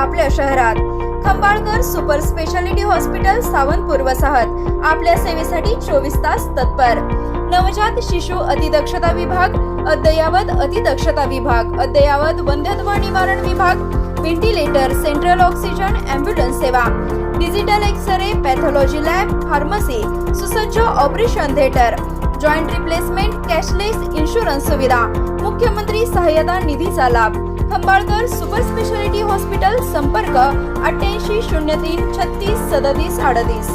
आपल्या शहरात Khambalkar super speciality hospital Sawantpur वसाहत आपल्या सेवेसाठी 24 तास तत्पर। नवजात शिशु अतिदक्षता विभाग, अद्ययावत अतिदक्षता विभाग, अद्ययावत वंध्यत्व निवारण विभाग, व्हेंटिलेटर, सेंट्रल ऑक्सिजन, ॲम्ब्युलन्स सेवा, digital x-ray, pathology lab, pharmacy, सुसज्ज operation theatre, joint replacement, cashless insurance सुविधा, मुख्यमंत्री सहाय्यता निधीचा लाभ। खंबाळकर सुपर स्पेशालिटी हॉस्पिटल, संपर्क 88 03 36 37 38।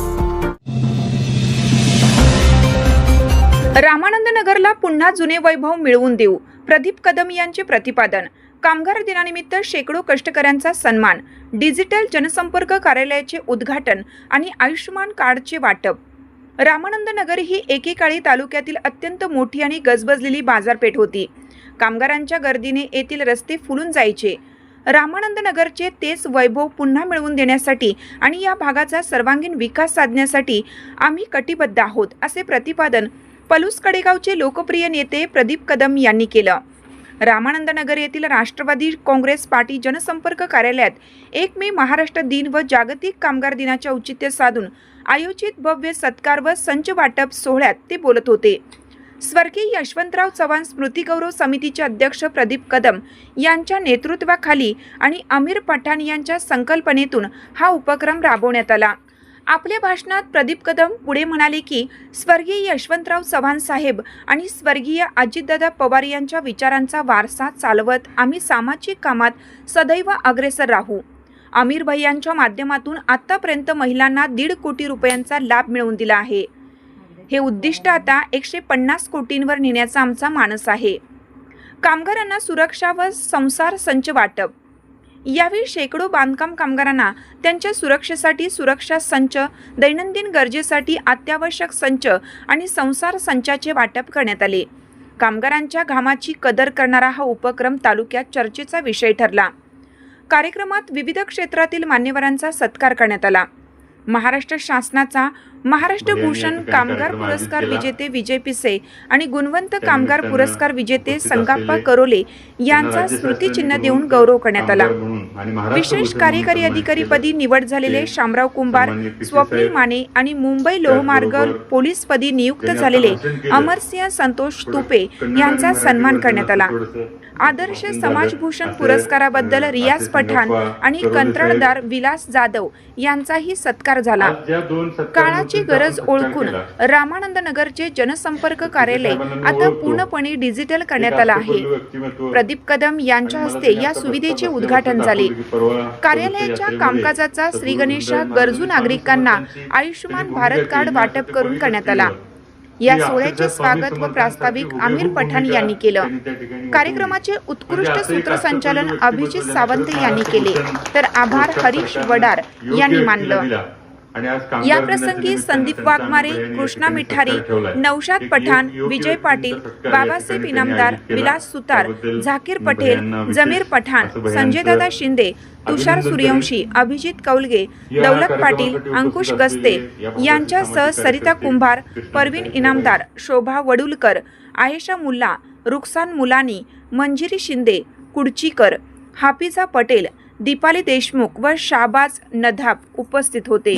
रामानंद नगरला पुन्हा जुने वैभव मिळवून देऊ, प्रदीप कदम यांचे प्रतिपादन। कामगार दिनानिमित्त शेकडो कष्टकऱ्यांचा सन्मान, डिजिटल जनसंपर्क कार्यालयाचे उद्घाटन आणि आयुष्यमान कार्डचे वाटप। रामानंद नगर ही एकेकाळी तालुक्यातील अत्यंत मोठी आणि गजबजलेली बाजारपेठ होती। कामगारांच्या गर्दीने येथील रस्ते फुलून जायचे। रामानंद नगरचे तेच वैभव पुन्हा मिळवून देण्यासाठी आणि या भागाचा सर्वांगीण विकास साधण्यासाठी आम्ही कटिबद्ध आहोत, असे प्रतिपादन पलूस कडेगावचे लोकप्रिय नेते प्रदीप कदम यांनी केलं। रामानंद नगर येथील राष्ट्रवादी काँग्रेस पार्टी जनसंपर्क कार्यालयात 1 मे महाराष्ट्र दिन व जागतिक कामगार दिनाचे औचित्य साधून आयोजित भव्य सत्कार व संच वाटप सोहळ्यात ते बोलत होते। स्वर्गीय यशवंतराव चव्हाण स्मृती गौरव समितीचे अध्यक्ष प्रदीप कदम यांच्या नेतृत्वाखाली आणि आमिर पठाण यांच्या संकल्पनेतून हा उपक्रम राबवण्यात आला। आपल्या भाषणात प्रदीप कदम पुढे म्हणाले की स्वर्गीय यशवंतराव चव्हाण साहेब आणि स्वर्गीय अजितदादा पवार यांच्या विचारांचा वारसा चालवत आम्ही सामाजिक कामात सदैव अग्रेसर राहू। आमिर भैयांच्या माध्यमातून आतापर्यंत महिलांना 1.5 कोटी रुपयांचा लाभ मिळवून दिला आहे। हे उद्दिष्ट आता 150 कोटींवर नेण्याचा आमचा मानस आहे। कामगारांना सुरक्षा व संसार संच वाटप। यावेळी शेकडो बांधकाम कामगारांना त्यांच्या सुरक्षेसाठी सुरक्षा संच, दैनंदिन गरजेसाठी अत्यावश्यक संच आणि संसार संचाचे वाटप करण्यात आले। कामगारांच्या घामाची कदर करणारा हा उपक्रम तालुक्यात चर्चेचा विषय ठरला। कार्यक्रमात विविध क्षेत्रातील मान्यवरांचा सत्कार करण्यात आला। महाराष्ट्र शासनाचा महाराष्ट्र भूषण कामगार पुरस्कार विजेते विजय पिसे आणि गुणवंत कामगार पुरस्कार विजेते संगाप्पा करोले यांचा स्मृतिचिन्ह देऊन गौरव करण्यात आला। विशेष कार्यकारी अधिकारी पदी निवड झालेले शामराव कुंभार, स्वप्नील माने आणि मुंबई लोहमार्ग पोलीस पदी नियुक्त झालेले अमरसिंह संतोष तुपे यांचा सन्मान करण्यात आला। आदर्श समाजभूषण पुरस्काराबद्दल रियाज पठाण आणि कंत्राटदार विलास जाधव यांचाही सत्कार झाला। काळाची गरज ओळखून रामानंद नगरचे जनसंपर्क कार्यालय आता पूर्णपणे डिजिटल करण्यात आलं आहे। प्रदीप कदम यांच्या हस्ते या सुविधेचे उद्घाटन झाले। कार्यालयाच्या कामकाजाचा श्री गणेश गरजू नागरिकांना आयुष्यमान भारत कार्ड वाटप करून करण्यात आला। या सोहळ्याचे स्वागत व प्रास्ताविक आमिर पठाण यांनी केलं। कार्यक्रमाचे उत्कृष्ट सूत्रसंचालन अभिजित सावंत यांनी केले, तर आभार हरीश वडार यांनी मानलं। या प्रसंगी संदीप वाघमारे, कृष्णा मिठारी, नौशाद पठाण, विजय पाटील, बाबासाहेब इनामदार, विलास सुतार, झाकीर पटेल, जमीर पठाण, संजयदादा शिंदे, तुषार सूर्यवंशी, अभिजित कौलगे, दौलत पाटील, अंकुश गस्ते यांच्यासह सरिता कुंभार, परवीन इनामदार, शोभा वडुलकर, आयेशा मुल्ला, रुखसान मुलानी, मंजिरी शिंदे, कुडचीकर, हाफिजा पटेल, दीपाली देशमुख व शाहबाज नदाफ उपस्थित होते।